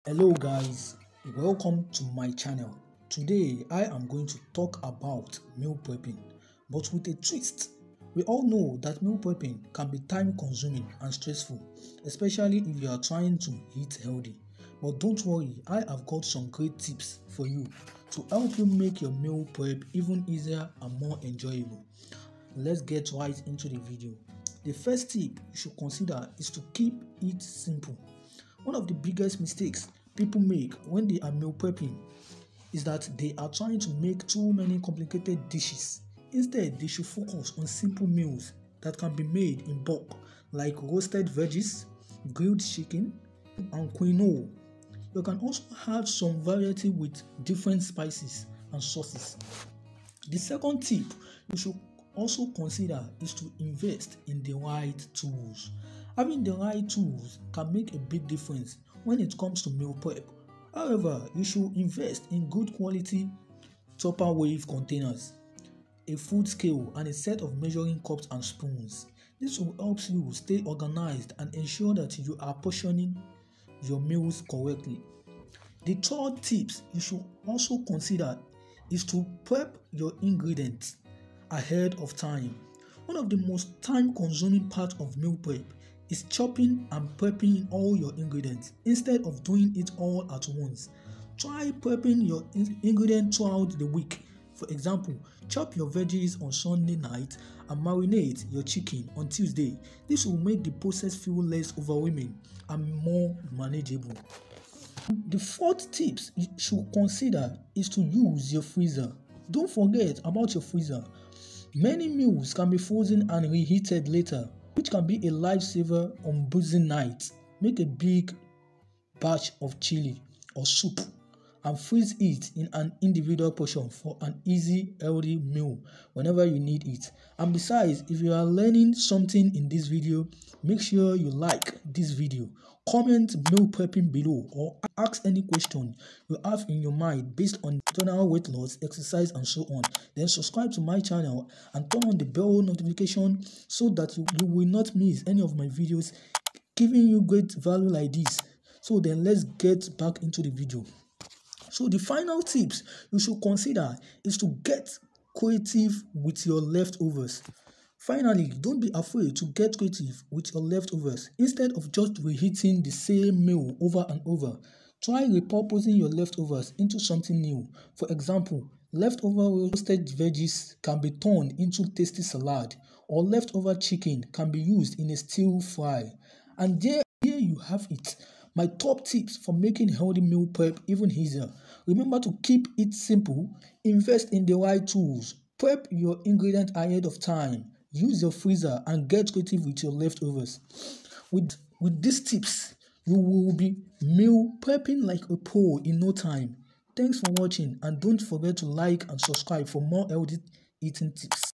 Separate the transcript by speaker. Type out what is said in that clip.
Speaker 1: Hello guys, welcome to my channel. Today I am going to talk about meal prepping, but with a twist. We all know that meal prepping can be time consuming and stressful, especially if you are trying to eat healthy. But don't worry, I have got some great tips for you to help you make your meal prep even easier and more enjoyable. Let's get right into the video. The first tip you should consider is to keep it simple. One of the biggest mistakes people make when they are meal prepping is that they are trying to make too many complicated dishes. Instead, they should focus on simple meals that can be made in bulk, like roasted veggies, grilled chicken, and quinoa. You can also add some variety with different spices and sauces. The second tip you should also consider is to invest in the right tools. Having the right tools can make a big difference when it comes to meal prep. However, you should invest in good quality Tupperware containers, a food scale, and a set of measuring cups and spoons. This will help you stay organized and ensure that you are portioning your meals correctly. The third tips you should also consider is to prep your ingredients ahead of time. One of the most time-consuming parts of meal prep is chopping and prepping all your ingredients instead of doing it all at once. Try prepping your ingredients throughout the week. For example, chop your veggies on Sunday night and marinate your chicken on Tuesday. This will make the process feel less overwhelming and more manageable. The fourth tips you should consider is to use your freezer. Don't forget about your freezer. Many meals can be frozen and reheated later, which can be a lifesaver on busy nights. Make a big batch of chili or soup and freeze it in an individual portion for an easy, healthy meal whenever you need it. And besides, if you are learning something in this video, make sure you like this video, comment meal prepping below, or ask any question you have in your mind based on general weight loss, exercise, and so on. Then subscribe to my channel and turn on the bell notification so that you will not miss any of my videos giving you great value like this. So then let's get back into the video. So the final tips you should consider is to get creative with your leftovers. Finally, don't be afraid to get creative with your leftovers. Instead of just reheating the same meal over and over, try repurposing your leftovers into something new. For example, leftover roasted veggies can be turned into tasty salad, or leftover chicken can be used in a stir fry. And here you have it. My top tips for making healthy meal prep even easier. Remember to keep it simple, invest in the right tools, prep your ingredients ahead of time, use your freezer, and get creative with your leftovers. With these tips, you will be meal prepping like a pro in no time. Thanks for watching, and don't forget to like and subscribe for more healthy eating tips.